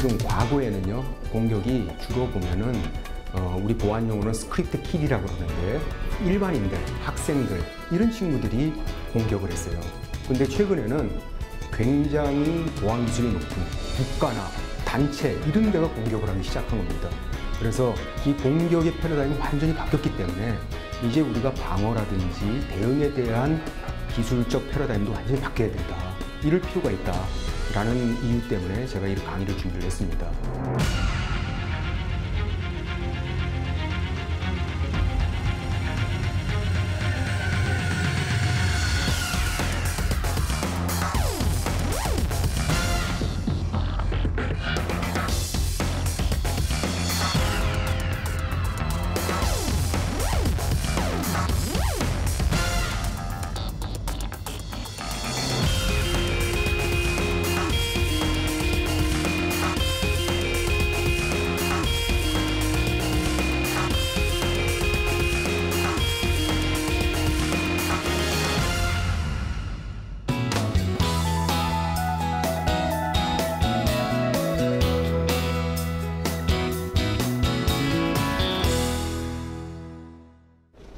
지금 과거에는요, 공격이 주로 보면은 우리 보안 용어는 스크립트 킬이라고 그러는데 일반인들, 학생들 이런 친구들이 공격을 했어요. 근데 최근에는 굉장히 보안 기술이 높은 국가나 단체 이런 데가 공격을 하기 시작한 겁니다. 그래서 이 공격의 패러다임이 완전히 바뀌었기 때문에 이제 우리가 방어라든지 대응에 대한 기술적 패러다임도 완전히 바뀌어야 된다. 이럴 필요가 있다라는 이유 때문에 제가 이 강의를 준비를 했습니다.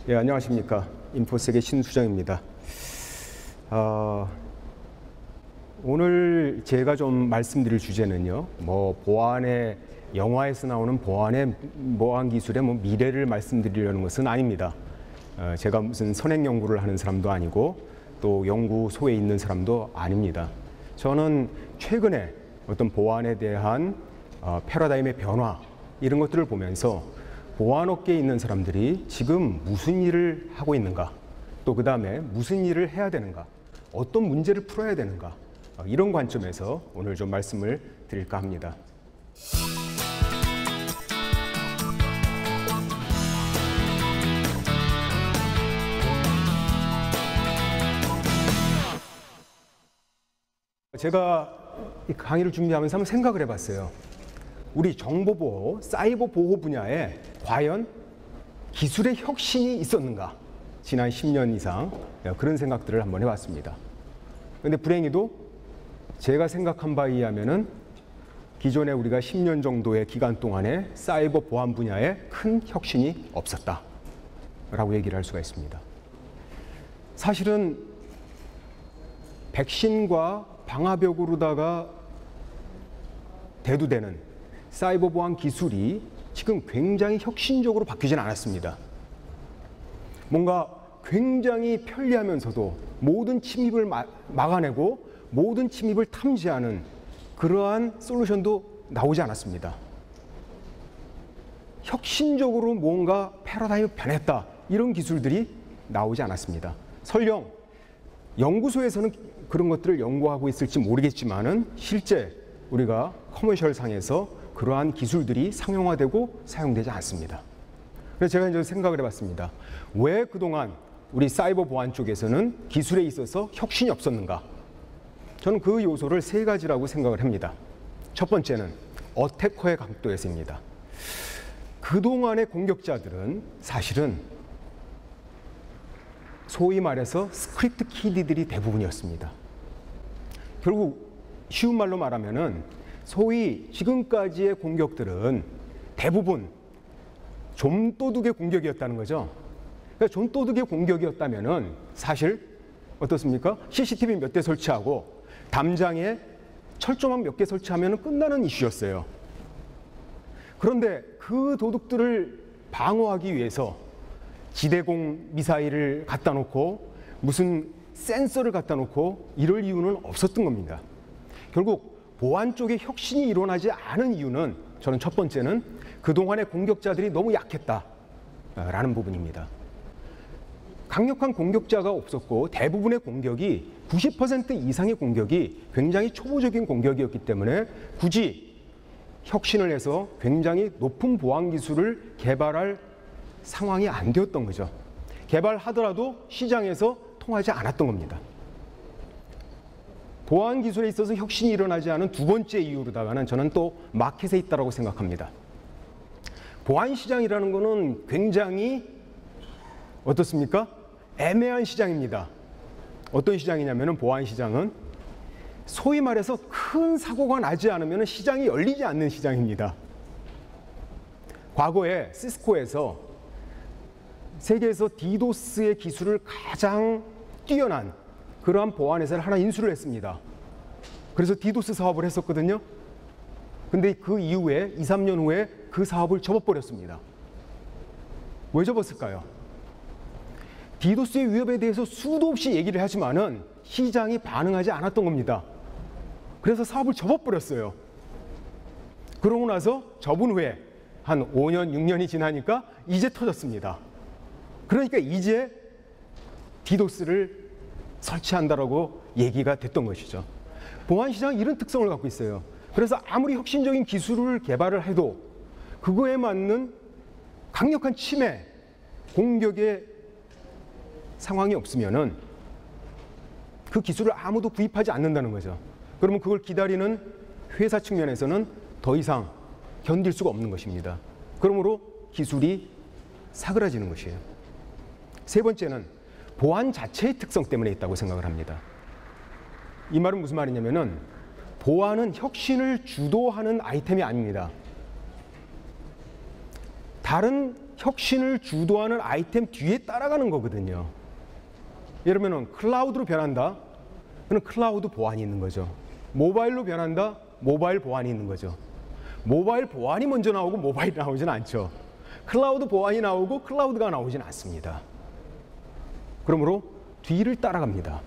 예, 안녕하십니까. 인포색의 신수정입니다. 오늘 제가 좀 말씀드릴 주제는요, 보안의, 영화에서 나오는 보안 기술의 미래를 말씀드리려는 것은 아닙니다. 제가 무슨 선행 연구를 하는 사람도 아니고 또 연구소에 있는 사람도 아닙니다. 저는 최근에 어떤 보안에 대한 패러다임의 변화, 이런 것들을 보면서 보안업계에 있는 사람들이 지금 무슨 일을 하고 있는가, 또 그 다음에 무슨 일을 해야 되는가, 어떤 문제를 풀어야 되는가, 이런 관점에서 오늘 좀 말씀을 드릴까 합니다. 제가 이 강의를 준비하면서 한번 생각을 해봤어요. 우리 정보보호, 사이버 보호 분야에 과연 기술의 혁신이 있었는가? 지난 10년 이상 그런 생각들을 한번 해봤습니다. 그런데 불행히도 제가 생각한 바에 의하면은 기존에 우리가 10년 정도의 기간 동안에 사이버 보안 분야에 큰 혁신이 없었다라고 얘기를 할 수가 있습니다. 사실은 백신과 방화벽으로다가 대두되는 사이버 보안 기술이 지금 굉장히 혁신적으로 바뀌진 않았습니다. 뭔가 굉장히 편리하면서도 모든 침입을 막아내고 모든 침입을 탐지하는 그러한 솔루션도 나오지 않았습니다. 혁신적으로 뭔가 패러다임이 변했다, 이런 기술들이 나오지 않았습니다. 설령 연구소에서는 그런 것들을 연구하고 있을지 모르겠지만은 실제 우리가 커머셜 상에서 그러한 기술들이 상용화되고 사용되지 않습니다. 그래서 제가 이제 생각을 해봤습니다. 왜 그동안 우리 사이버 보안 쪽에서는 기술에 있어서 혁신이 없었는가? 저는 그 요소를 세 가지라고 생각을 합니다. 첫 번째는 어태커의 강도에서입니다. 그동안의 공격자들은 사실은 소위 말해서 스크립트 키드들이 대부분이었습니다. 결국 쉬운 말로 말하면은 소위 지금까지의 공격들은 대부분 좀도둑의 공격이었다는 거죠. 그러니까 좀도둑의 공격이었다면은 사실 어떻습니까? CCTV 몇 대 설치하고 담장에 철조망 몇 개 설치하면 끝나는 이슈였어요. 그런데 그 도둑들을 방어하기 위해서 지대공 미사일을 갖다 놓고 무슨 센서를 갖다 놓고 이럴 이유는 없었던 겁니다. 결국 보안 쪽에 혁신이 일어나지 않은 이유는 저는 첫 번째는 그동안의 공격자들이 너무 약했다라는 부분입니다. 강력한 공격자가 없었고 대부분의 공격이 90% 이상의 공격이 굉장히 초보적인 공격이었기 때문에 굳이 혁신을 해서 굉장히 높은 보안 기술을 개발할 상황이 안 되었던 거죠. 개발하더라도 시장에서 통하지 않았던 겁니다. 보안 기술에 있어서 혁신이 일어나지 않은 두 번째 이유로다가는 저는 또 마켓에 있다고 생각합니다. 보안 시장이라는 거는 굉장히 어떻습니까? 애매한 시장입니다. 어떤 시장이냐면은 보안 시장은 소위 말해서 큰 사고가 나지 않으면 시장이 열리지 않는 시장입니다. 과거에 시스코에서 세계에서 디도스의 기술을 가장 뛰어난 그러한 보안 회사를 하나 인수를 했습니다. 그래서 디도스 사업을 했었거든요. 근데 그 이후에 2, 3년 후에 그 사업을 접어버렸습니다. 왜 접었을까요? 디도스의 위협에 대해서 수도 없이 얘기를 하지만은 시장이 반응하지 않았던 겁니다. 그래서 사업을 접어버렸어요. 그러고 나서 접은 후에 한 5년, 6년이 지나니까 이제 터졌습니다. 그러니까 이제 디도스를 설치한다라고 얘기가 됐던 것이죠. 보안 시장은 이런 특성을 갖고 있어요. 그래서 아무리 혁신적인 기술을 개발을 해도 그거에 맞는 강력한 침해, 공격의 상황이 없으면은 그 기술을 아무도 구입하지 않는다는 거죠. 그러면 그걸 기다리는 회사 측면에서는 더 이상 견딜 수가 없는 것입니다. 그러므로 기술이 사그라지는 것이에요. 세 번째는 보안 자체의 특성 때문에 있다고 생각을 합니다. 이 말은 무슨 말이냐면은 보안은 혁신을 주도하는 아이템이 아닙니다. 다른 혁신을 주도하는 아이템 뒤에 따라가는 거거든요. 예를 들면 클라우드로 변한다. 그럼 클라우드 보안이 있는 거죠. 모바일로 변한다. 모바일 보안이 있는 거죠. 모바일 보안이 먼저 나오고 모바일이 나오지는 않죠. 클라우드 보안이 나오고 클라우드가 나오지는 않습니다. 그러므로 뒤를 따라갑니다.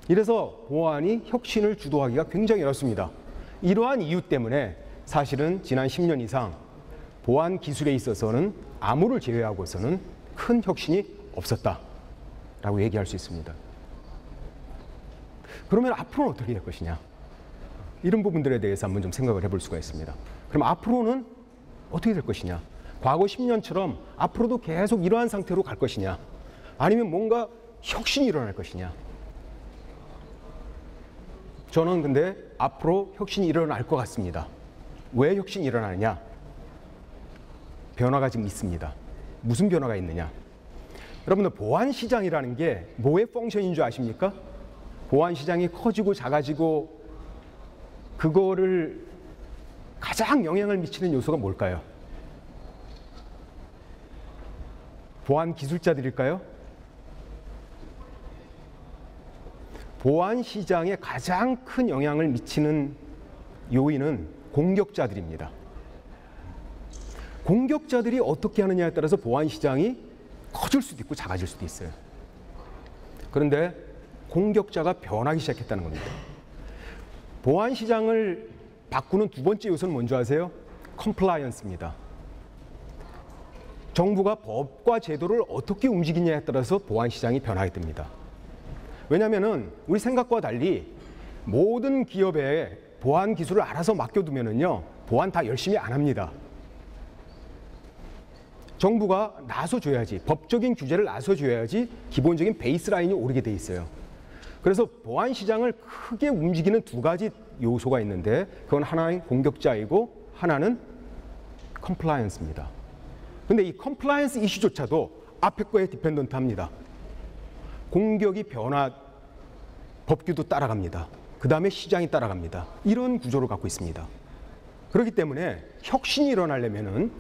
이래서 보안이 혁신을 주도하기가 굉장히 어렵습니다. 이러한 이유 때문에 사실은 지난 10년 이상 보안 기술에 있어서는 암호를 제외하고서는 큰 혁신이 없었다라고 얘기할 수 있습니다. 그러면 앞으로는 어떻게 될 것이냐? 이런 부분들에 대해서 한번 좀 생각을 해볼 수가 있습니다. 그럼 앞으로는 어떻게 될 것이냐? 과거 10년처럼 앞으로도 계속 이러한 상태로 갈 것이냐? 아니면 뭔가 혁신이 일어날 것이냐? 저는 근데 앞으로 혁신이 일어날 것 같습니다. 왜 혁신이 일어나느냐? 변화가 지금 있습니다. 무슨 변화가 있느냐? 여러분들 보안 시장이라는 게 뭐의 펑션인 줄 아십니까? 보안 시장이 커지고 작아지고 그거를 가장 영향을 미치는 요소가 뭘까요? 보안 기술자들일까요? 보안 시장에 가장 큰 영향을 미치는 요인은 공격자들입니다. 공격자들이 어떻게 하느냐에 따라서 보안 시장이 커질 수도 있고 작아질 수도 있어요. 그런데 공격자가 변하기 시작했다는 겁니다. 보안 시장을 바꾸는 두 번째 요소는 뭔지 아세요? 컴플라이언스입니다. 정부가 법과 제도를 어떻게 움직이냐에 따라서 보안 시장이 변하게 됩니다. 왜냐하면 우리 생각과 달리 모든 기업에 보안 기술을 알아서 맡겨두면은요, 보안 다 열심히 안 합니다. 정부가 나서줘야지, 법적인 규제를 나서줘야지 기본적인 베이스라인이 오르게 돼 있어요. 그래서 보안 시장을 크게 움직이는 두 가지 요소가 있는데 그건 하나는 공격자이고 하나는 컴플라이언스입니다. 근데 이 컴플라이언스 이슈조차도 앞에 거에 디펜던트 합니다. 공격이 변화, 법규도 따라갑니다. 그 다음에 시장이 따라갑니다. 이런 구조를 갖고 있습니다. 그렇기 때문에 혁신이 일어나려면은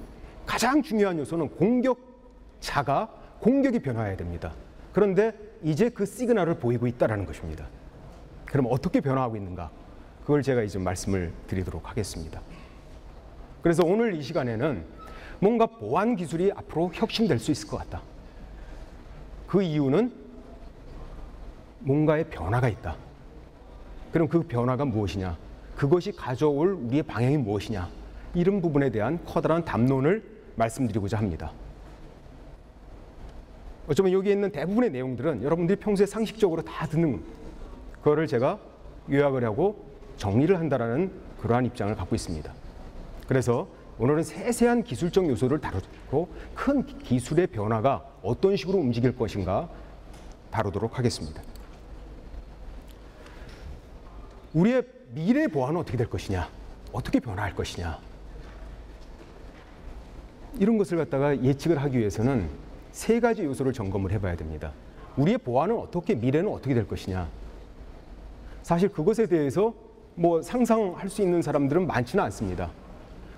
가장 중요한 요소는 공격자가 공격이 변화해야 됩니다. 그런데 이제 그 시그널을 보이고 있다는 것입니다. 그럼 어떻게 변화하고 있는가? 그걸 제가 이제 말씀을 드리도록 하겠습니다. 그래서 오늘 이 시간에는 뭔가 보안 기술이 앞으로 혁신될 수 있을 것 같다. 그 이유는 뭔가의 변화가 있다. 그럼 그 변화가 무엇이냐? 그것이 가져올 우리의 방향이 무엇이냐? 이런 부분에 대한 커다란 담론을 말씀드리고자 합니다. 어쩌면 여기에 있는 대부분의 내용들은 여러분들이 평소에 상식적으로 다 듣는 거를 제가 요약을 하고 정리를 한다라는 그러한 입장을 갖고 있습니다. 그래서 오늘은 세세한 기술적 요소를 다루고 큰 기술의 변화가 어떤 식으로 움직일 것인가 다루도록 하겠습니다. 우리의 미래 보안은 어떻게 될 것이냐? 어떻게 변화할 것이냐? 이런 것을 갖다가 예측을 하기 위해서는 세 가지 요소를 점검을 해봐야 됩니다. 우리의 보안은 어떻게, 미래는 어떻게 될 것이냐? 사실 그것에 대해서 뭐 상상할 수 있는 사람들은 많지는 않습니다.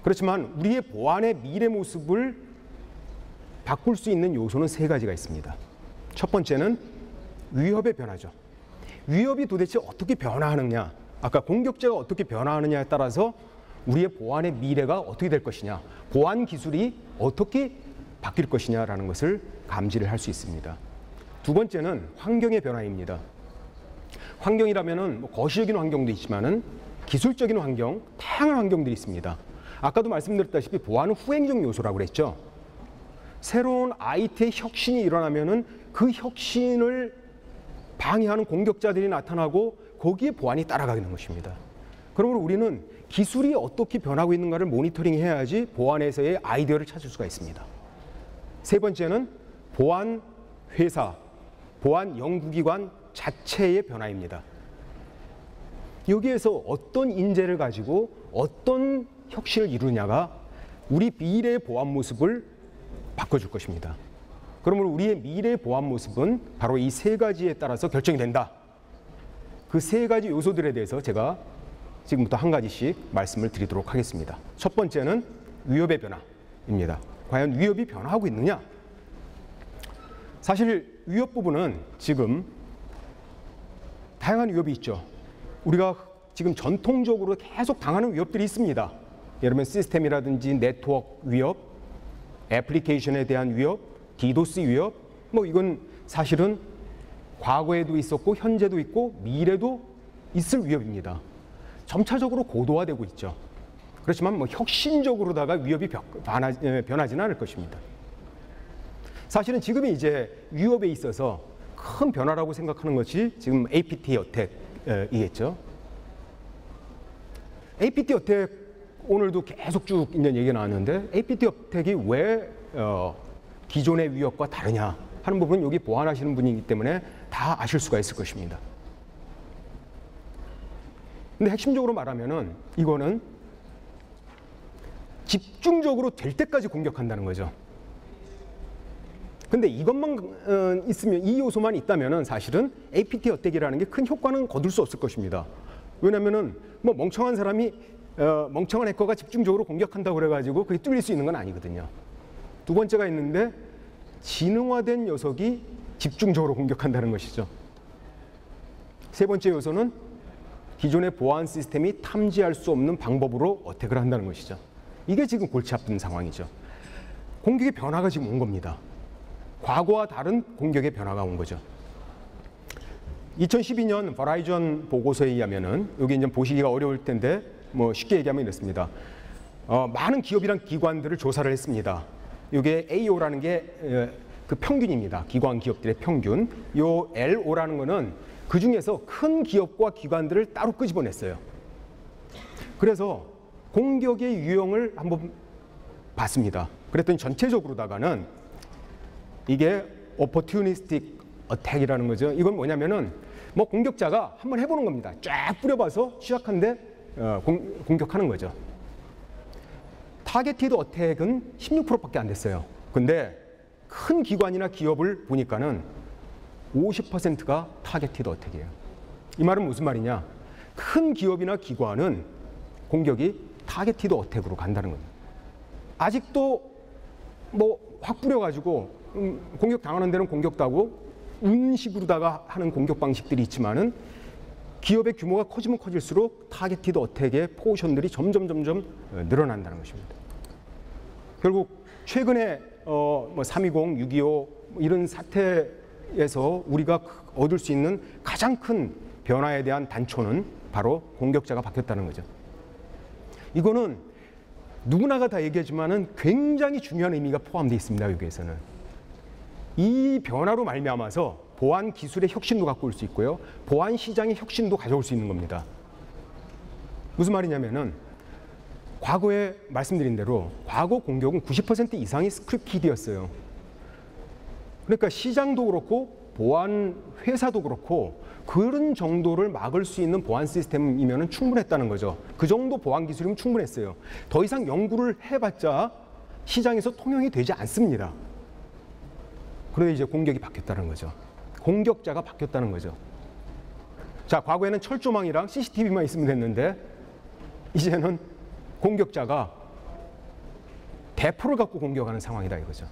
그렇지만 우리의 보안의 미래 모습을 바꿀 수 있는 요소는 세 가지가 있습니다. 첫 번째는 위협의 변화죠. 위협이 도대체 어떻게 변화하느냐, 아까 공격자가 어떻게 변화하느냐에 따라서 우리의 보안의 미래가 어떻게 될 것이냐, 보안 기술이 어떻게 바뀔 것이냐라는 것을 감지를 할 수 있습니다. 두 번째는 환경의 변화입니다. 환경이라면은 뭐 거시적인 환경도 있지만은 기술적인 환경, 다양한 환경들이 있습니다. 아까도 말씀드렸다시피 보안은 후행적 요소라고 그랬죠. 새로운 IT의 혁신이 일어나면은 그 혁신을 방해하는 공격자들이 나타나고 거기에 보안이 따라가는 것입니다. 그러므로 우리는 기술이 어떻게 변하고 있는가를 모니터링해야지 보안에서의 아이디어를 찾을 수가 있습니다. 세 번째는 보안 회사, 보안 연구기관 자체의 변화입니다. 여기에서 어떤 인재를 가지고 어떤 혁신을 이루느냐가 우리 미래의 보안 모습을 바꿔줄 것입니다. 그러므로 우리의 미래의 보안 모습은 바로 이 세 가지에 따라서 결정이 된다. 그 세 가지 요소들에 대해서 제가 지금부터 한 가지씩 말씀을 드리도록 하겠습니다. 첫 번째는 위협의 변화입니다. 과연 위협이 변화하고 있느냐? 사실 위협 부분은 지금 다양한 위협이 있죠. 우리가 지금 전통적으로 계속 당하는 위협들이 있습니다. 예를 들면 시스템이라든지 네트워크 위협, 애플리케이션에 대한 위협, 디도스 위협, 뭐 이건 사실은 과거에도 있었고 현재도 있고 미래도 있을 위협입니다. 점차적으로 고도화되고 있죠. 그렇지만 뭐 혁신적으로다가 위협이 변하지는 않을 것입니다. 사실은 지금이 이제 위협에 있어서 큰 변화라고 생각하는 것이 지금 APT 어택이겠죠. APT 어택 오늘도 계속 쭉 있는 얘기가 나왔는데 APT 어택이 왜 기존의 위협과 다르냐 하는 부분은 여기 보안하시는 분이기 때문에 다 아실 수가 있을 것입니다. 근데 핵심적으로 말하면은 이거는 집중적으로 될 때까지 공격한다는 거죠. 근데 이것만 있으면, 이 요소만 있다면은 사실은 APT 어택이라는 게 큰 효과는 거둘 수 없을 것입니다. 왜냐면은 뭐 멍청한 사람이 멍청한 해커가 집중적으로 공격한다고 그래가지고 그게 뚫릴 수 있는 건 아니거든요. 두 번째가 있는데 지능화된 녀석이 집중적으로 공격한다는 것이죠. 세 번째 요소는 기존의 보안 시스템이 탐지할 수 없는 방법으로 어택을 한다는 것이죠. 이게 지금 골치 아픈 상황이죠. 공격의 변화가 지금 온 겁니다. 과거와 다른 공격의 변화가 온 거죠. 2012년 버라이전 보고서에 의하면은 여기 이제 보시기가 어려울 텐데 뭐 쉽게 얘기하면 이렇습니다. 많은 기업이랑 기관들을 조사를 했습니다. 이게 AO라는 게 그 평균입니다. 기관 기업들의 평균. 요 LO라는 거는 그 중에서 큰 기업과 기관들을 따로 끄집어냈어요. 그래서 공격의 유형을 한번 봤습니다. 그랬더니 전체적으로다가는 이게 opportunistic attack이라는 거죠. 이건 뭐냐면은 뭐 공격자가 한번 해보는 겁니다. 쫙 뿌려봐서 시작한데 공격하는 거죠. 타겟티드 어택은 16%밖에 안 됐어요. 근데 큰 기관이나 기업을 보니까는 50%가 타겟티드 어택이에요. 이 말은 무슨 말이냐? 큰 기업이나 기관은 공격이 타겟티드 어택으로 간다는 겁니다. 아직도 뭐 확 뿌려가지고 공격 당하는 데는 공격도 하고 운식으로다가 하는 공격 방식들이 있지만은 기업의 규모가 커지면 커질수록 타겟티드 어택의 포션들이 점점 늘어난다는 것입니다. 결국 최근에 뭐 3.20, 6.25 이런 사태에서 우리가 얻을 수 있는 가장 큰 변화에 대한 단초는 바로 공격자가 바뀌었다는 거죠. 이거는 누구나가 다 얘기하지만은 굉장히 중요한 의미가 포함되어 있습니다. 여기에서는 이 변화로 말미암아서 보안 기술의 혁신도 갖고 올 수 있고요, 보안 시장의 혁신도 가져올 수 있는 겁니다. 무슨 말이냐면은 과거에 말씀드린 대로 과거 공격은 90% 이상이 스크립티드였어요. 그러니까 시장도 그렇고 보안 회사도 그렇고 그런 정도를 막을 수 있는 보안 시스템이면 충분했다는 거죠. 그 정도 보안 기술이면 충분했어요. 더 이상 연구를 해봤자 시장에서 통용이 되지 않습니다. 그런데 이제 공격이 바뀌었다는 거죠. 공격자가 바뀌었다는 거죠. 자, 과거에는 철조망이랑 CCTV만 있으면 됐는데 이제는 공격자가 대포를 갖고 공격하는 상황이다 이거죠.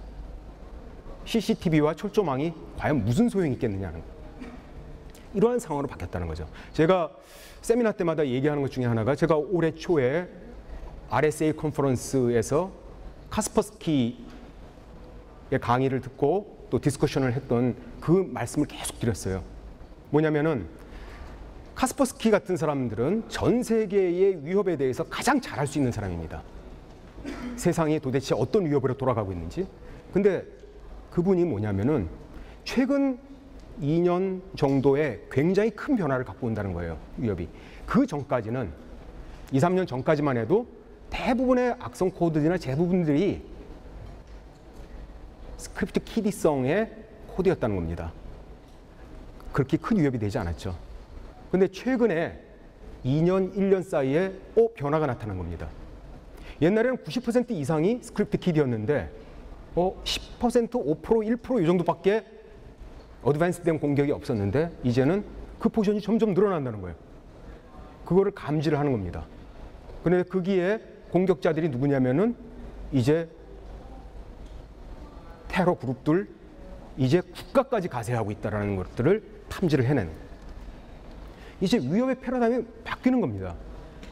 CCTV와 철조망이 과연 무슨 소용이 있겠느냐는 이러한 상황으로 바뀌었다는 거죠. 제가 세미나 때마다 얘기하는 것 중에 하나가 제가 올해 초에 RSA 컨퍼런스에서 카스퍼스키의 강의를 듣고 또 디스커션을 했던 그 말씀을 계속 드렸어요. 뭐냐면은 카스퍼스키 같은 사람들은 전 세계의 위협에 대해서 가장 잘 알 수 있는 사람입니다. 세상이 도대체 어떤 위협으로 돌아가고 있는지. 근데 그분이 뭐냐면은 최근 2년 정도의 굉장히 큰 변화를 갖고 온다는 거예요. 위협이. 그 전까지는 2, 3년 전까지만 해도 대부분의 악성 코드나 대부분들이 스크립트 키디성의 코드였다는 겁니다. 그렇게 큰 위협이 되지 않았죠. 근데 최근에 2년, 1년 사이에 변화가 나타난 겁니다. 옛날에는 90% 이상이 스크립트 키드였는데 10%, 5%, 1% 이 정도밖에 어드밴스된 공격이 없었는데 이제는 그 포션이 점점 늘어난다는 거예요. 그거를 감지를 하는 겁니다. 그런데 거기에 공격자들이 누구냐면은 이제 테러 그룹들, 이제 국가까지 가세하고 있다는 것들을 탐지를 해낸 이제 위협의 패러다임이 바뀌는 겁니다.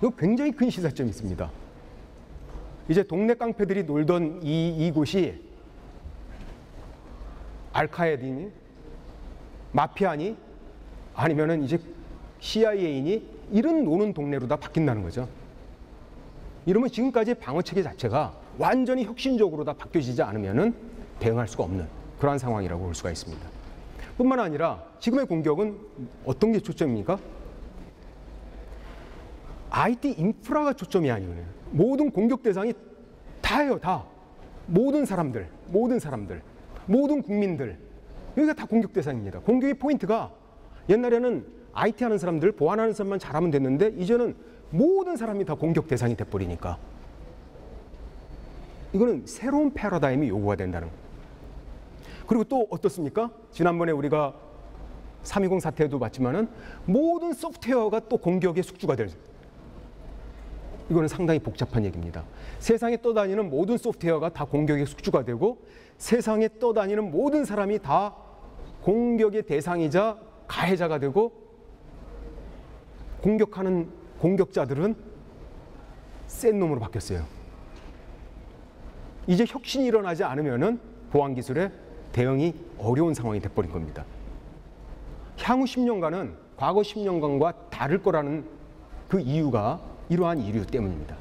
이거 굉장히 큰 시사점이 있습니다. 이제 동네 깡패들이 놀던 이곳이 알카에다니, 마피아니, 아니면은 이제 CIA니 이런 노는 동네로 다 바뀐다는 거죠. 이러면 지금까지의 방어 체계 자체가 완전히 혁신적으로 다 바뀌어지지 않으면은 대응할 수가 없는 그러한 상황이라고 볼 수가 있습니다. 뿐만 아니라 지금의 공격은 어떤 게 초점입니까? IT 인프라가 초점이 아니에요. 모든 공격 대상이 다예요, 다. 모든 사람들, 모든 국민들. 여기가 다 공격 대상입니다. 공격의 포인트가 옛날에는 IT 하는 사람들, 보안하는 사람만 잘하면 됐는데 이제는 모든 사람이 다 공격 대상이 돼버리니까 이거는 새로운 패러다임이 요구가 된다는 거예요. 그리고 또 어떻습니까? 지난번에 우리가 3.20 사태도 봤지만은 모든 소프트웨어가 또 공격의 숙주가 될. 이거는 상당히 복잡한 얘기입니다. 세상에 떠다니는 모든 소프트웨어가 다 공격의 숙주가 되고 세상에 떠다니는 모든 사람이 다 공격의 대상이자 가해자가 되고 공격하는 공격자들은 센 놈으로 바뀌었어요. 이제 혁신이 일어나지 않으면은 보안 기술에 대응이 어려운 상황이 돼버린 겁니다. 향후 10년간은 과거 10년간과 다를 거라는 그 이유가 이러한 이유 때문입니다.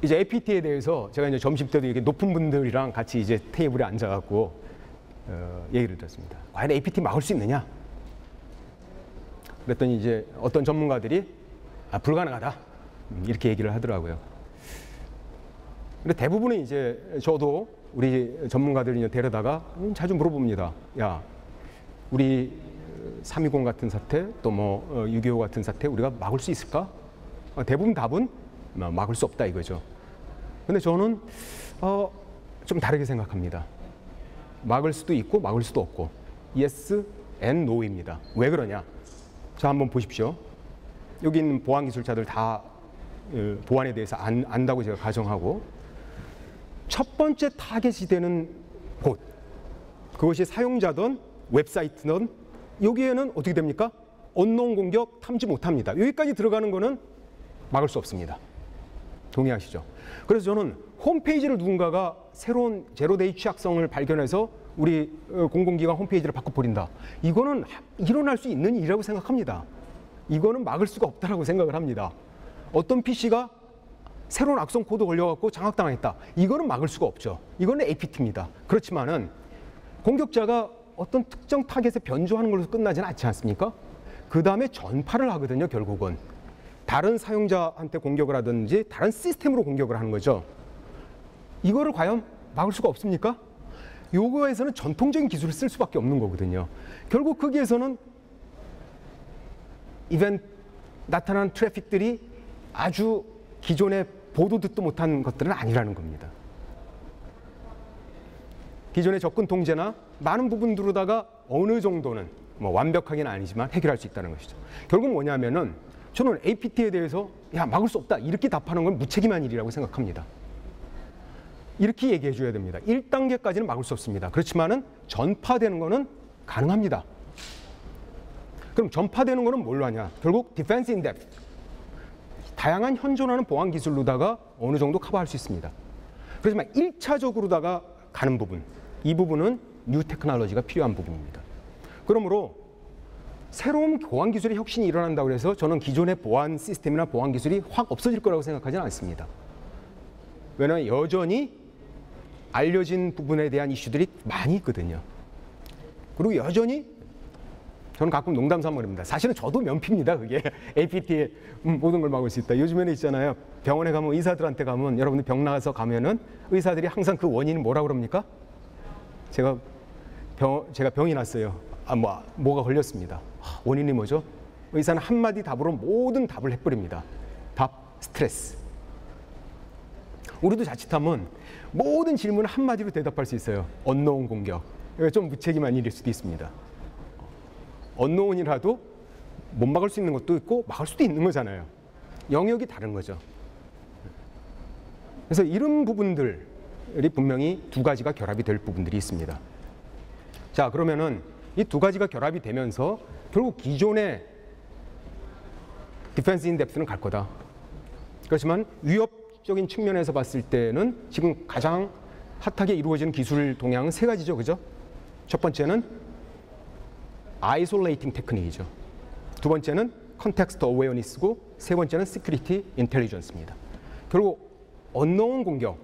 이제 APT에 대해서 제가 이제 점심 때도 이렇게 높은 분들이랑 같이 이제 테이블에 앉아갖고 얘기를 들었습니다. 과연 APT 막을 수 있느냐? 그랬더니 이제 어떤 전문가들이 불가능하다 이렇게 얘기를 하더라고요. 근데 대부분은 이제 저도 우리 전문가들 이제 데려다가 자주 물어봅니다. 야, 우리 3.20 같은 사태, 또 뭐 6.25 같은 사태 우리가 막을 수 있을까? 대부분 답은 막을 수 없다 이거죠. 근데 저는 좀 다르게 생각합니다. 막을 수도 있고 막을 수도 없고 yes and no입니다. 왜 그러냐? 자, 한번 보십시오. 여기 있는 보안 기술자들 다 보안에 대해서 안다고 제가 가정하고 첫 번째 타겟이 되는 곳, 그것이 사용자든 웹사이트든 여기에는 어떻게 됩니까? 언론 공격 탐지 못합니다. 여기까지 들어가는 거는 막을 수 없습니다. 동의하시죠? 그래서 저는 홈페이지를 누군가가 새로운 제로데이 취약성을 발견해서 우리 공공기관 홈페이지를 바꿔버린다. 이거는 일어날 수 있는 일이라고 생각합니다. 이거는 막을 수가 없다라고 생각을 합니다. 어떤 PC가 새로운 악성 코드 걸려갖고 장악당했다. 이거는 막을 수가 없죠. 이거는 APT입니다. 그렇지만은 공격자가 어떤 특정 타겟에 변조하는 걸로 끝나지는 않지 않습니까? 그 다음에 전파를 하거든요, 결국은. 다른 사용자한테 공격을 하든지 다른 시스템으로 공격을 하는 거죠. 이거를 과연 막을 수가 없습니까? 요거에서는 전통적인 기술을 쓸 수밖에 없는 거거든요. 결국 거기에서는 나타나는 트래픽들이 아주 기존에 보도 듣도 못한 것들은 아니라는 겁니다. 기존의 접근 통제나 많은 부분들로다가 어느 정도는 뭐 완벽하게는 아니지만 해결할 수 있다는 것이죠. 결국 뭐냐면은 저는 APT에 대해서 야 막을 수 없다 이렇게 답하는 건 무책임한 일이라고 생각합니다. 이렇게 얘기해 줘야 됩니다. 1단계까지는 막을 수 없습니다. 그렇지만은 전파되는 거는 가능합니다. 그럼 전파되는 거는 뭘로 하냐? 결국 디펜스 인 뎁스. 다양한 현존하는 보안 기술로다가 어느 정도 커버할 수 있습니다. 그렇지만 1차적으로다가 가는 부분, 이 부분은 뉴 테크놀로지가 필요한 부분입니다. 그러므로 새로운 보안 기술의 혁신이 일어난다고 해서 저는 기존의 보안 시스템이나 보안 기술이 확 없어질 거라고 생각하지는 않습니다. 왜냐하면 여전히 알려진 부분에 대한 이슈들이 많이 있거든요. 그리고 여전히 저는 가끔 농담 삼아 사실은 저도 면피입니다. 그게 APT에 모든 걸 막을 수 있다. 요즘에는 있잖아요. 병원에 가면 의사들한테 가면 여러분들 병 나가서 가면은 의사들이 항상 그 원인이 뭐라고 그럽니까? 제가 병이 났어요. 뭐가 걸렸습니다. 원인이 뭐죠? 의사는 한마디 답으로 모든 답을 해버립니다. 답, 스트레스. 우리도 자칫하면 모든 질문을 한마디로 대답할 수 있어요. 언노운 공격. 이거 좀 무책임한 일일 수도 있습니다. 언노운이라도 못 막을 수 있는 것도 있고 막을 수도 있는 거잖아요. 영역이 다른 거죠. 그래서 이런 부분들이 분명히 두 가지가 결합이 될 부분들이 있습니다. 자, 그러면은 이 두 가지가 결합이 되면서 결국 기존의 디펜스 인 뎁스는 갈 거다. 그렇지만 위협적인 측면에서 봤을 때는 지금 가장 핫하게 이루어지는 기술 동향은 세 가지죠. 그죠? 첫 번째는 아이솔레이팅 테크닉이죠. 두 번째는 컨텍스트 어웨어니스고 세 번째는 시큐리티 인텔리전스입니다. 결국 언노운 공격,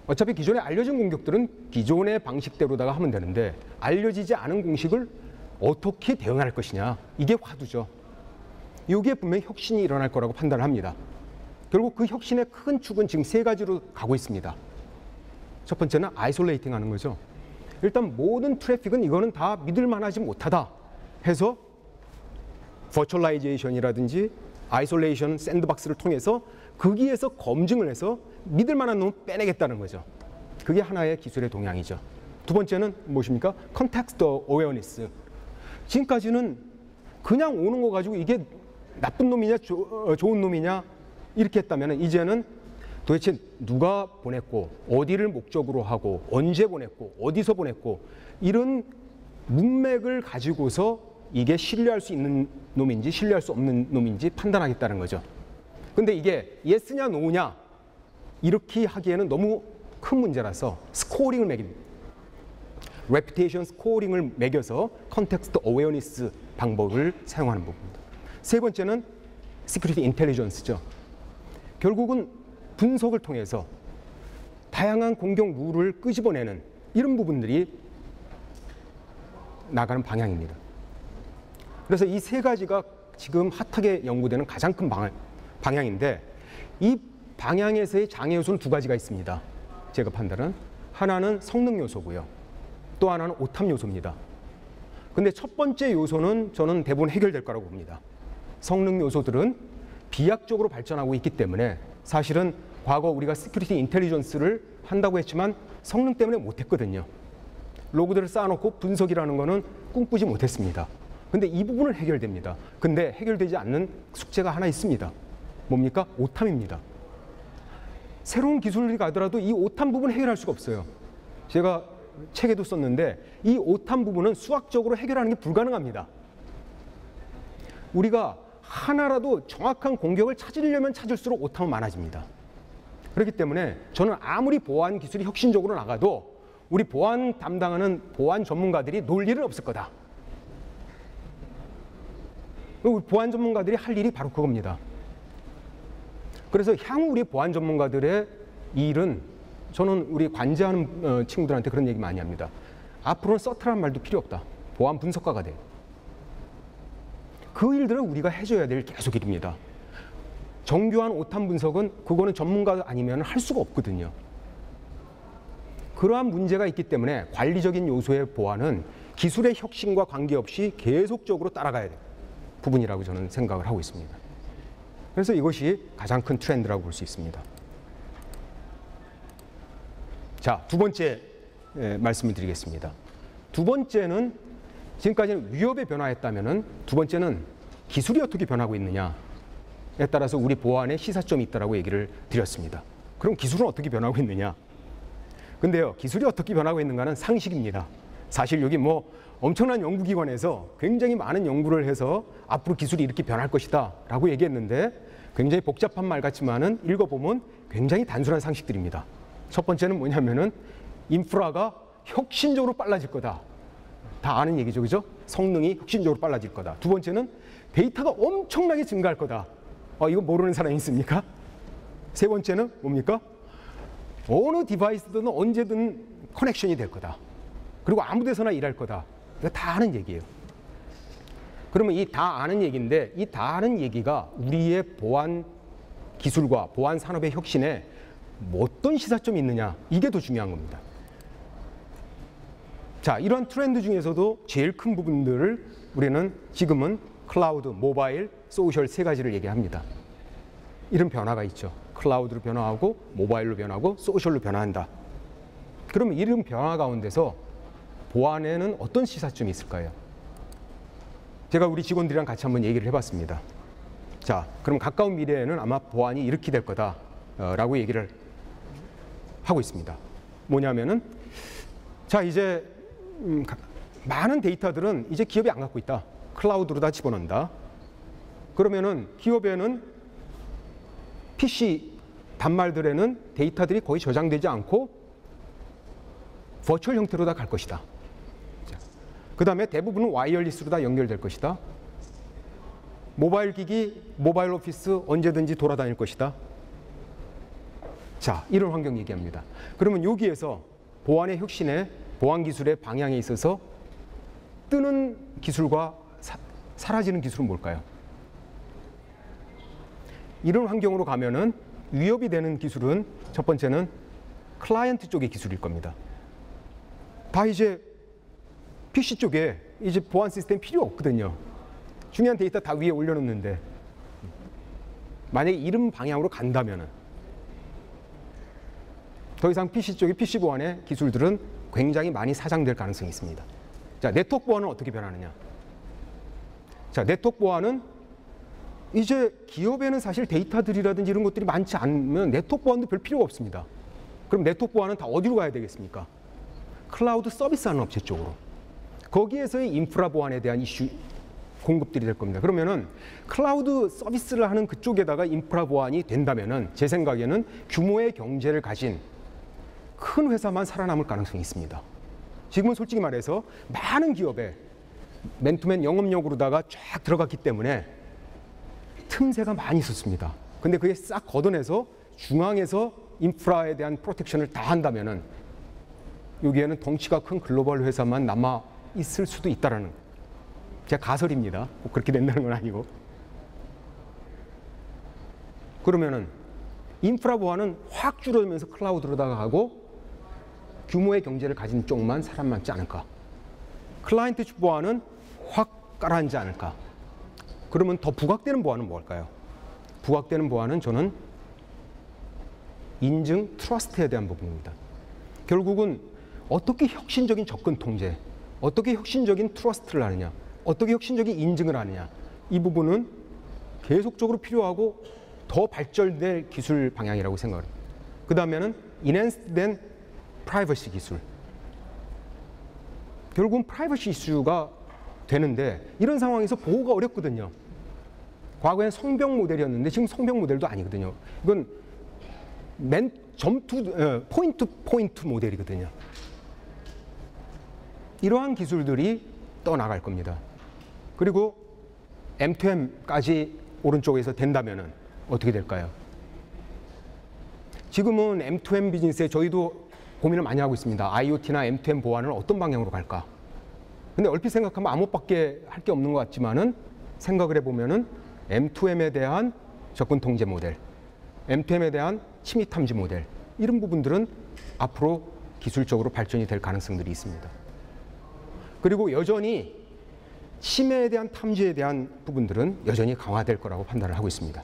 어차피 기존에 알려진 공격들은 기존의 방식대로다가 하면 되는데 알려지지 않은 공식을 어떻게 대응할 것이냐, 이게 화두죠. 이게 분명히 혁신이 일어날 거라고 판단을 합니다. 결국 그 혁신의 큰 축은 지금 세 가지로 가고 있습니다. 첫 번째는 아이솔레이팅 하는 거죠. 일단 모든 트래픽은 이거는 다 믿을 만하지 못하다 해서 버추얼라이제이션이라든지 아이솔레이션 샌드박스를 통해서 거기에서 검증을 해서 믿을 만한 놈을 빼내겠다는 거죠. 그게 하나의 기술의 동향이죠. 두 번째는 무엇입니까? 컨텍스트 어웨어니스. 지금까지는 그냥 오는 거 가지고 이게 나쁜 놈이냐 좋은 놈이냐 이렇게 했다면 이제는 도대체 누가 보냈고 어디를 목적으로 하고 언제 보냈고 어디서 보냈고 이런 문맥을 가지고서 이게 신뢰할 수 있는 놈인지 신뢰할 수 없는 놈인지 판단하겠다는 거죠. 근데 이게 예스냐 노냐 이렇게 하기에는 너무 큰 문제라서 스코어링을 매깁니다. 레퓨테이션 스코어링을 매겨서 컨텍스트 어웨어니스 방법을 사용하는 부분입니다. 세 번째는 시큐리티 인텔리전스죠. 결국은 분석을 통해서 다양한 공격 룰을 끄집어내는 이런 부분들이 나가는 방향입니다. 그래서 이 세 가지가 지금 핫하게 연구되는 가장 큰 방향인데 이 방향에서의 장애 요소는 두 가지가 있습니다. 제가 판단은 하나는 성능 요소고요. 또 하나는 오탐 요소입니다. 근데 첫 번째 요소는 저는 대부분 해결될 거라고 봅니다. 성능 요소들은 비약적으로 발전하고 있기 때문에 사실은 과거 우리가 시큐리티 인텔리전스를 한다고 했지만 성능 때문에 못했거든요. 로그들을 쌓아놓고 분석이라는 거는 꿈꾸지 못했습니다. 근데 이 부분은 해결됩니다. 근데 해결되지 않는 숙제가 하나 있습니다. 뭡니까? 오탐입니다. 새로운 기술이 가더라도 이 오탐 부분 해결할 수가 없어요. 제가 책에도 썼는데 이 오탐 부분은 수학적으로 해결하는 게 불가능합니다. 우리가 하나라도 정확한 공격을 찾으려면 찾을수록 오탐은 많아집니다. 그렇기 때문에 저는 아무리 보안 기술이 혁신적으로 나가도 우리 보안 담당하는 보안 전문가들이 놀 일은 없을 거다. 우리 보안 전문가들이 할 일이 바로 그겁니다. 그래서 향후 우리 보안 전문가들의 일은 저는 우리 관제하는 친구들한테 그런 얘기 많이 합니다. 앞으로는 서트라는 말도 필요 없다. 보안 분석가가 돼. 그 일들은 우리가 해줘야 될 계속 일입니다. 정교한 오탐 분석은 그거는 전문가 아니면 할 수가 없거든요. 그러한 문제가 있기 때문에 관리적인 요소의 보안은 기술의 혁신과 관계없이 계속적으로 따라가야 돼요. 부분이라고 저는 생각을 하고 있습니다. 그래서 이것이 가장 큰 트렌드라고 볼 수 있습니다. 자, 두 번째 말씀을 드리겠습니다. 두 번째는 지금까지는 위협에 변화했다면은 두 번째는 기술이 어떻게 변하고 있느냐에 따라서 우리 보안에 시사점이 있다라고 얘기를 드렸습니다. 그럼 기술은 어떻게 변하고 있느냐? 근데요, 기술이 어떻게 변하고 있는가는 상식입니다. 사실 여기 뭐 엄청난 연구기관에서 굉장히 많은 연구를 해서 앞으로 기술이 이렇게 변할 것이다 라고 얘기했는데 굉장히 복잡한 말 같지만은 읽어보면 굉장히 단순한 상식들입니다. 첫 번째는 뭐냐면은 인프라가 혁신적으로 빨라질 거다. 다 아는 얘기죠, 그죠? 성능이 혁신적으로 빨라질 거다. 두 번째는 데이터가 엄청나게 증가할 거다. 이거 모르는 사람이 있습니까? 세 번째는 뭡니까? 어느 디바이스든 언제든 커넥션이 될 거다. 그리고 아무 데서나 일할 거다. 이거 다 아는 얘기예요. 그러면 이 다 아는 얘기인데 이 다 아는 얘기가 우리의 보안 기술과 보안 산업의 혁신에 어떤 시사점이 있느냐, 이게 더 중요한 겁니다. 자, 이러한 트렌드 중에서도 제일 큰 부분들을 우리는 지금은 클라우드, 모바일, 소셜 세 가지를 얘기합니다. 이런 변화가 있죠. 클라우드로 변화하고 모바일로 변하고 소셜로 변화한다. 그러면 이런 변화 가운데서 보안에는 어떤 시사점이 있을까요? 제가 우리 직원들이랑 같이 한번 얘기를 해봤습니다. 자, 그럼 가까운 미래에는 아마 보안이 이렇게 될 거다라고 얘기를 하고 있습니다. 뭐냐면은 자, 이제 많은 데이터들은 이제 기업이 안 갖고 있다. 클라우드로 다 집어넣는다. 그러면은 기업에는 PC 단말들에는 데이터들이 거의 저장되지 않고 버추얼 형태로 다 갈 것이다. 그 다음에 대부분은 와이어리스로 다 연결될 것이다. 모바일 기기, 모바일 오피스 언제든지 돌아다닐 것이다. 자, 이런 환경 얘기합니다. 그러면 여기에서 보안의 혁신에 보안 기술의 방향에 있어서 뜨는 기술과 사라지는 기술은 뭘까요? 이런 환경으로 가면은 위협이 되는 기술은 첫 번째는 클라이언트 쪽의 기술일 겁니다. 다 이제 PC 쪽에 이제 보안 시스템 필요 없거든요. 중요한 데이터 다 위에 올려놓는데 만약에 이런 방향으로 간다면은 더 이상 PC 쪽의 PC 보안의 기술들은 굉장히 많이 사장될 가능성이 있습니다. 자, 네트워크 보안은 어떻게 변하느냐? 자, 네트워크 보안은 이제 기업에는 사실 데이터들이라든지 이런 것들이 많지 않으면 네트워크 보안도 별 필요가 없습니다. 그럼 네트워크 보안은 다 어디로 가야 되겠습니까? 클라우드 서비스하는 업체 쪽으로. 거기에서의 인프라 보안에 대한 이슈 공급들이 될 겁니다. 그러면은 클라우드 서비스를 하는 그쪽에다가 인프라 보안이 된다면은 제 생각에는 규모의 경제를 가진 큰 회사만 살아남을 가능성이 있습니다. 지금은 솔직히 말해서 많은 기업에 맨투맨 영업력으로다가 쫙 들어갔기 때문에 틈새가 많이 있었습니다. 근데 그게 싹 걷어내서 중앙에서 인프라에 대한 프로텍션을 다 한다면은 여기에는 덩치가 큰 글로벌 회사만 남아 있을 수도 있다라는, 제 가설입니다. 꼭 그렇게 된다는 건 아니고. 그러면은 인프라 보안은 확 줄어들면서 클라우드로다가 가고 규모의 경제를 가진 쪽만 살아남지 않을까? 클라이언트 보안은 확 가라앉지 않을까? 그러면 더 부각되는 보안은 뭘까요? 부각되는 보안은 저는 인증, 트러스트에 대한 부분입니다. 결국은 어떻게 혁신적인 접근 통제, 어떻게 혁신적인 트러스트를 하느냐, 어떻게 혁신적인 인증을 하느냐, 이 부분은 계속적으로 필요하고 더 발전될 기술 방향이라고 생각합니다. 그 다음에는 인핸스된 프라이버시 기술. 결국은 프라이버시 이슈가 되는데 이런 상황에서 보호가 어렵거든요. 과거엔 성병 모델이었는데 지금 성병 모델도 아니거든요. 이건 포인트 포인트 모델이거든요. 이러한 기술들이 떠나갈 겁니다. 그리고 M2M까지 오른쪽에서 된다면은 어떻게 될까요? 지금은 M2M 비즈니스에 저희도 고민을 많이 하고 있습니다. IoT나 M2M 보안을 어떤 방향으로 갈까? 근데 얼핏 생각하면 아무것밖에 할 게 없는 것 같지만은 생각을 해보면은 M2M에 대한 접근 통제 모델, M2M에 대한 침입 탐지 모델, 이런 부분들은 앞으로 기술적으로 발전이 될 가능성들이 있습니다. 그리고 여전히 침해에 대한 탐지에 대한 부분들은 여전히 강화될 거라고 판단을 하고 있습니다.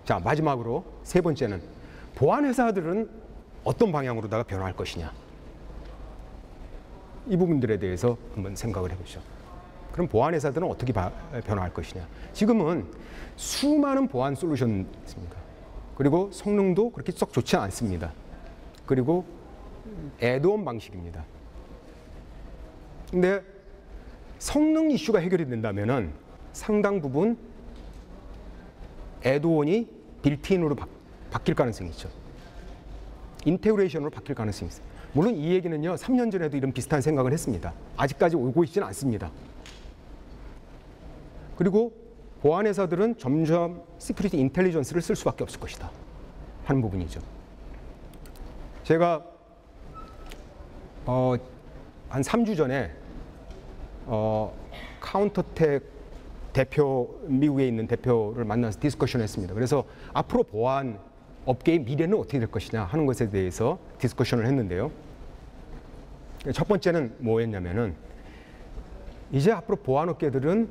자, 마지막으로 세 번째는 보안 회사들은 어떤 방향으로다가 변화할 것이냐. 이 부분들에 대해서 한번 생각을 해보죠. 그럼 보안 회사들은 어떻게 변화할 것이냐. 지금은 수많은 보안 솔루션이 있습니다. 그리고 성능도 그렇게 썩 좋지 않습니다. 그리고 애드온 방식입니다. 근데 성능 이슈가 해결이 된다면은 상당 부분 애드온이 빌트인으로 바뀔 가능성이 있죠. 인테그레이션으로 바뀔 가능성이 있어요. 물론 이 얘기는요, 3년 전에도 이런 비슷한 생각을 했습니다. 아직까지 오고 있지는 않습니다. 그리고 보안 회사들은 점점 시큐리티 인텔리전스를 쓸 수밖에 없을 것이다 하는 부분이죠. 제가 한 3주 전에 카운터텍 대표, 미국에 있는 대표를 만나서 디스커션을 했습니다. 그래서 앞으로 보안 업계의 미래는 어떻게 될 것이냐 하는 것에 대해서 디스커션을 했는데요. 첫 번째는 뭐였냐면은 이제 앞으로 보안 업계들은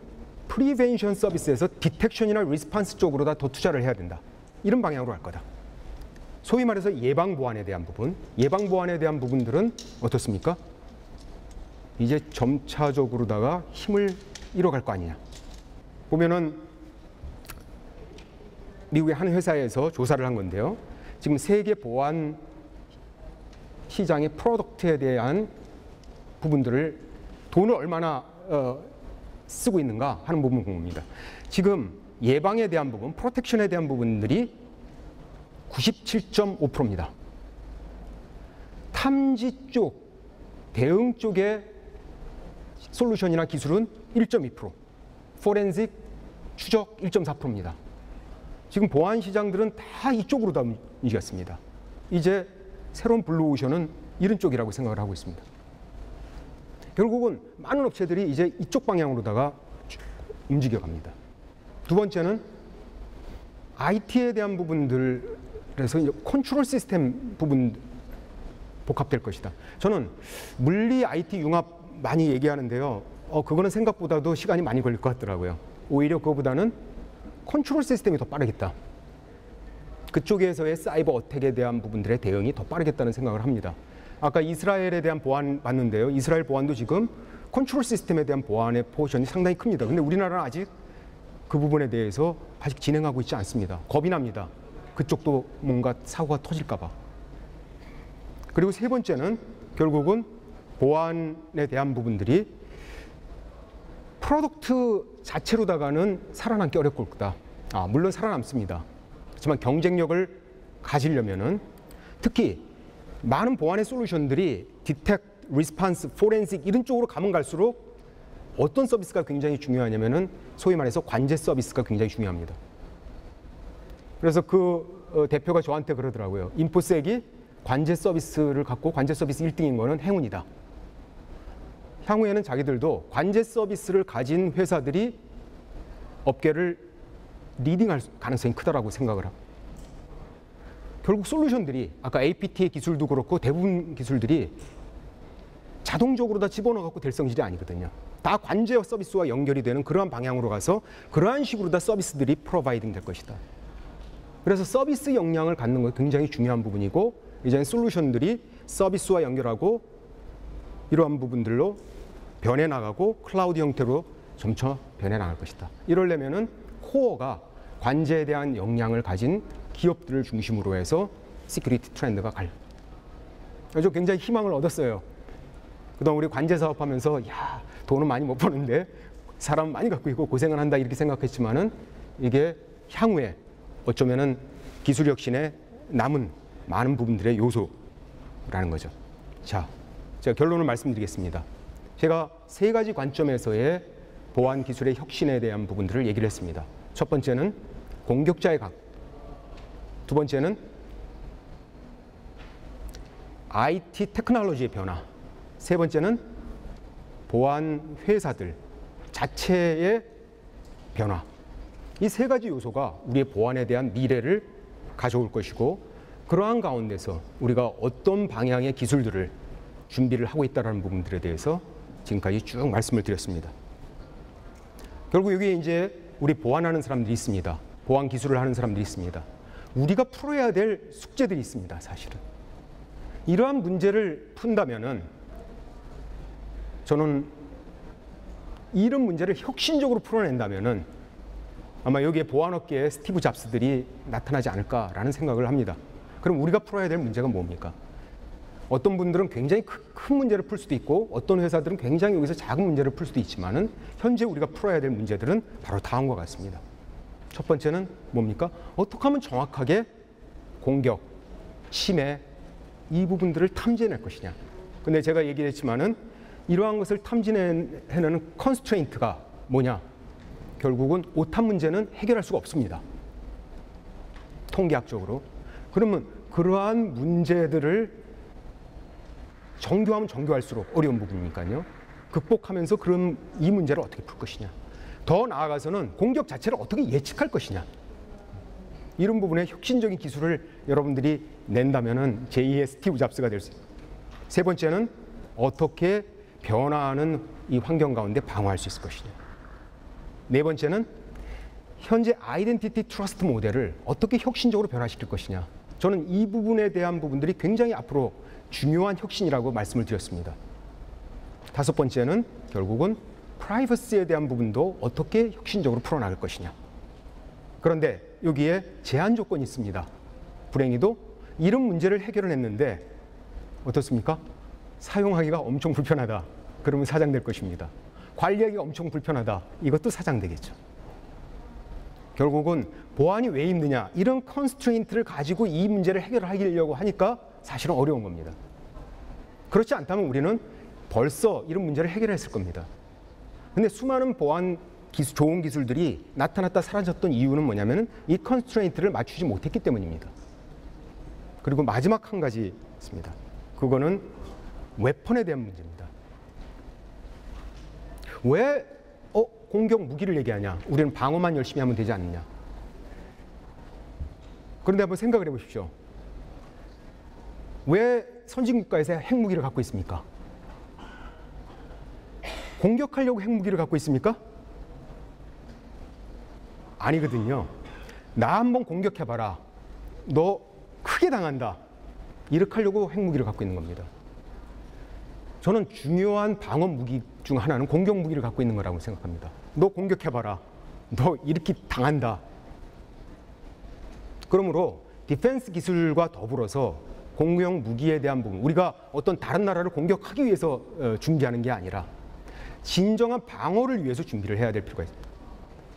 프리벤션 서비스에서 디텍션이나 리스판스 쪽으로 다 더 투자를 해야 된다. 이런 방향으로 갈 거다. 소위 말해서 예방 보안에 대한 부분, 예방 보안에 대한 부분들은 어떻습니까? 이제 점차적으로다가 힘을 잃어갈 거 아니냐. 보면은 미국의 한 회사에서 조사를 한 건데요. 지금 세계 보안 시장의 프로덕트에 대한 부분들을 돈을 얼마나 쓰고 있는가 하는 부분 공부입니다. 지금 예방에 대한 부분, 프로텍션에 대한 부분들이 97.5%입니다. 탐지 쪽, 대응 쪽의 솔루션이나 기술은 1.2%, 포렌식, 추적 1.4%입니다. 지금 보안 시장들은 다 이쪽으로 다 움직였습니다. 이제 새로운 블루오션은 이런 쪽이라고 생각을 하고 있습니다. 결국은 많은 업체들이 이제 이쪽 방향으로다가 움직여갑니다. 두 번째는 IT에 대한 부분들에서 컨트롤 시스템 부분 복합될 것이다. 저는 물리 IT 융합 많이 얘기하는데요. 그거는 생각보다도 시간이 많이 걸릴 것 같더라고요. 오히려 그거보다는 컨트롤 시스템이 더 빠르겠다. 그쪽에서의 사이버 어택에 대한 부분들의 대응이 더 빠르겠다는 생각을 합니다. 아까 이스라엘에 대한 보안 봤는데요. 이스라엘 보안도 지금 컨트롤 시스템에 대한 보안의 포션이 상당히 큽니다. 근데 우리나라는 아직 그 부분에 대해서 아직 진행하고 있지 않습니다. 겁이 납니다. 그쪽도 뭔가 사고가 터질까 봐. 그리고 세 번째는 결국은 보안에 대한 부분들이 프로덕트 자체로다가는 살아남기 어렵을 거다. 물론 살아남습니다. 하지만 경쟁력을 가지려면은 특히 많은 보안의 솔루션들이 디텍, 리스판스, 포렌식 이런 쪽으로 가면 갈수록 어떤 서비스가 굉장히 중요하냐면은 소위 말해서 관제 서비스가 굉장히 중요합니다. 그래서 그 대표가 저한테 그러더라고요. 인포색이 관제 서비스를 갖고 관제 서비스 1등인 거는 행운이다. 향후에는 자기들도 관제 서비스를 가진 회사들이 업계를 리딩할 가능성이 크다라고 생각을 합니다. 결국 솔루션들이 아까 APT의 기술도 그렇고 대부분 기술들이 자동적으로 다 집어넣어갖고 될 성질이 아니거든요. 다 관제 서비스와 연결이 되는 그러한 방향으로 가서 그러한 식으로 다 서비스들이 프로바이딩 될 것이다. 그래서 서비스 역량을 갖는 건 굉장히 중요한 부분이고 이제 솔루션들이 서비스와 연결하고 이러한 부분들로 변해 나가고 클라우드 형태로 점차 변해 나갈 것이다. 이러려면은 코어가 관제에 대한 역량을 가진 기업들을 중심으로 해서 시큐리티 트렌드가 그래서 굉장히 희망을 얻었어요. 그동안 우리 관제 사업하면서 야 돈은 많이 못 버는데 사람 많이 갖고 있고 고생을 한다 이렇게 생각했지만은 이게 향후에 어쩌면은 기술 혁신에 남은 많은 부분들의 요소라는 거죠. 자, 제가 결론을 말씀드리겠습니다. 제가 세 가지 관점에서의 보안 기술의 혁신에 대한 부분들을 얘기를 했습니다. 첫 번째는 공격자의 각, 두 번째는 IT 테크놀로지의 변화, 세 번째는 보안 회사들 자체의 변화. 이 세 가지 요소가 우리의 보안에 대한 미래를 가져올 것이고 그러한 가운데서 우리가 어떤 방향의 기술들을 준비를 하고 있다는 부분들에 대해서 지금까지 쭉 말씀을 드렸습니다. 결국 여기에 이제 우리 보안하는 사람들이 있습니다. 보안 기술을 하는 사람들이 있습니다. 우리가 풀어야 될 숙제들이 있습니다. 사실은. 이러한 문제를 푼다면은 저는 이런 문제를 혁신적으로 풀어낸다면은 아마 여기에 보안업계의 스티브 잡스들이 나타나지 않을까라는 생각을 합니다. 그럼 우리가 풀어야 될 문제가 뭡니까? 어떤 분들은 굉장히 큰 문제를 풀 수도 있고 어떤 회사들은 굉장히 여기서 작은 문제를 풀 수도 있지만은 현재 우리가 풀어야 될 문제들은 바로 다음과 같습니다. 첫 번째는 뭡니까? 어떻게 하면 정확하게 공격, 침해 이 부분들을 탐지해낼 것이냐. 근데 제가 얘기했지만은 이러한 것을 탐지해내는 컨스트레인트가 뭐냐? 결국은 오탄 문제는 해결할 수가 없습니다. 통계학적으로. 그러면 그러한 문제들을 정교하면 정교할수록 어려운 부분이니까요. 극복하면서 그런 이 문제를 어떻게 풀 것이냐. 더 나아가서는 공격 자체를 어떻게 예측할 것이냐. 이런 부분에 혁신적인 기술을 여러분들이 낸다면은 제2의 스티브 잡스가 될 수 있습니다. 세 번째는 어떻게 변화하는 이 환경 가운데 방어할 수 있을 것이냐. 네 번째는 현재 아이덴티티 트러스트 모델을 어떻게 혁신적으로 변화시킬 것이냐. 저는 이 부분에 대한 부분들이 굉장히 앞으로 중요한 혁신이라고 말씀을 드렸습니다. 다섯 번째는 결국은 프라이버시에 대한 부분도 어떻게 혁신적으로 풀어나갈 것이냐. 그런데 여기에 제한 조건이 있습니다. 불행히도 이런 문제를 해결해냈는데 어떻습니까? 사용하기가 엄청 불편하다. 그러면 사장될 것입니다. 관리하기가 엄청 불편하다. 이것도 사장되겠죠. 결국은 보안이 왜 힘드냐. 이런 컨스트레인트를 가지고 이 문제를 해결하려고 하니까 사실은 어려운 겁니다. 그렇지 않다면 우리는 벌써 이런 문제를 해결했을 겁니다. 근데 수많은 보안 기술, 좋은 기술들이 나타났다 사라졌던 이유는 뭐냐면 이 컨스트레인트를 맞추지 못했기 때문입니다. 그리고 마지막 한 가지 있습니다. 그거는 웨펀에 대한 문제입니다. 왜 공격 무기를 얘기하냐? 우리는 방어만 열심히 하면 되지 않느냐? 그런데 한번 생각을 해보십시오. 왜 선진국가에서 핵무기를 갖고 있습니까? 공격하려고 핵무기를 갖고 있습니까? 아니거든요. 나 한번 공격해봐라. 너 크게 당한다. 이렇게 하려고 핵무기를 갖고 있는 겁니다. 저는 중요한 방어 무기 중 하나는 공격 무기를 갖고 있는 거라고 생각합니다. 너 공격해봐라. 너 이렇게 당한다. 그러므로 디펜스 기술과 더불어서 공격 무기에 대한 부분, 우리가 어떤 다른 나라를 공격하기 위해서 준비하는 게 아니라 진정한 방어를 위해서 준비를 해야 될 필요가 있습니다.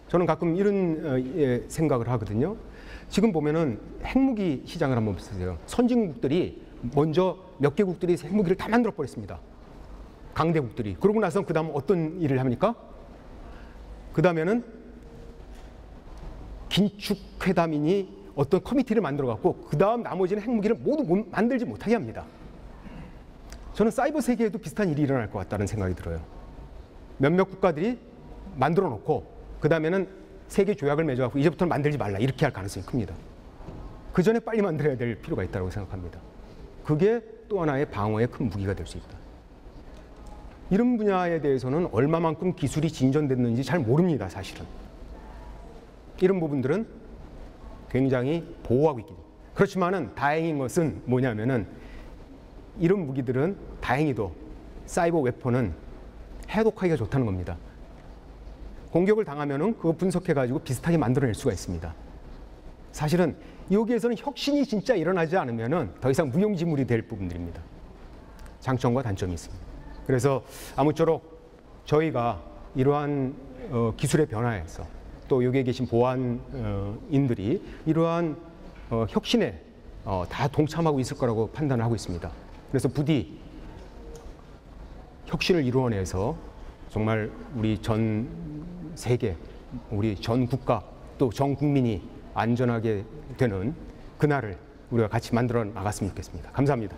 저는 가끔 이런 생각을 하거든요. 지금 보면은 핵무기 시장을 한번 보세요. 선진국들이 먼저 몇 개국들이 핵무기를 다 만들어 버렸습니다. 강대국들이. 그러고 나서 그 다음 어떤 일을 합니까? 그 다음에는 긴축회담이니 어떤 커미티를 만들어 갖고 그 다음 나머지는 핵무기를 모두 만들지 못하게 합니다. 저는 사이버 세계에도 비슷한 일이 일어날 것 같다는 생각이 들어요. 몇몇 국가들이 만들어 놓고 그 다음에는 세계 조약을 맺어 갖고 이제부터는 만들지 말라 이렇게 할 가능성이 큽니다. 그 전에 빨리 만들어야 될 필요가 있다고 생각합니다. 그게 또 하나의 방어의 큰 무기가 될 수 있다. 이런 분야에 대해서는 얼마만큼 기술이 진전됐는지 잘 모릅니다, 사실은. 이런 부분들은 굉장히 보호하고 있기 때문에. 그렇지만은 다행인 것은 뭐냐면은 이런 무기들은 다행히도 사이버 웨폰은 해독하기가 좋다는 겁니다. 공격을 당하면은 그거 분석해가지고 비슷하게 만들어낼 수가 있습니다. 사실은 여기에서는 혁신이 진짜 일어나지 않으면은 더 이상 무용지물이 될 부분들입니다. 장점과 단점이 있습니다. 그래서 아무쪼록 저희가 이러한 기술의 변화에서 또 여기에 계신 보안인들이 이러한 혁신에 다 동참하고 있을 거라고 판단을 하고 있습니다. 그래서 부디 혁신을 이루어내서 정말 우리 전 세계, 우리 전 국가 또 전 국민이 안전하게 되는 그날을 우리가 같이 만들어 나갔으면 좋겠습니다. 감사합니다.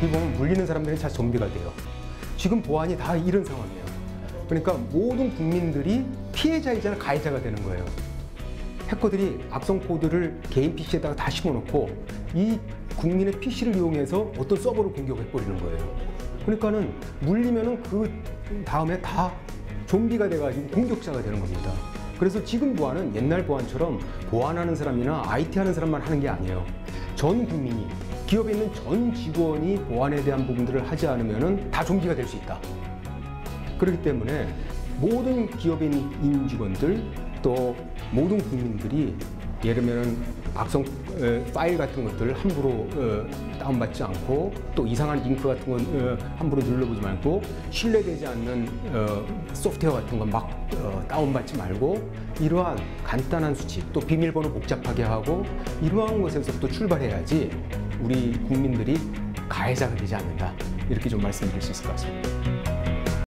이 보면 물리는 사람들이 다 좀비가 돼요. 지금 보안이 다 이런 상황이에요. 그러니까 모든 국민들이 피해자이자 가해자가 되는 거예요. 해커들이 악성 코드를 개인 PC에다가 다 심어놓고 이 국민의 PC를 이용해서 어떤 서버를 공격해버리는 거예요. 그러니까는 물리면은 그 다음에 다 좀비가 돼가지고 공격자가 되는 겁니다. 그래서 지금 보안은 옛날 보안처럼 보안하는 사람이나 IT 하는 사람만 하는 게 아니에요. 전 국민이, 기업에 있는 전 직원이 보안에 대한 부분들을 하지 않으면은 다 좀비가 될 수 있다. 그렇기 때문에 모든 기업에 있는 임직원들 또 모든 국민들이 예를 들면 악성 파일 같은 것들을 함부로 다운받지 않고 또 이상한 링크 같은 건 함부로 눌러보지 말고 신뢰되지 않는 소프트웨어 같은 건 막 다운받지 말고 이러한 간단한 수칙 또 비밀번호 복잡하게 하고 이러한 것에서부터 출발해야지 우리 국민들이 가해자가 되지 않는다 이렇게 좀 말씀드릴 수 있을 것 같습니다.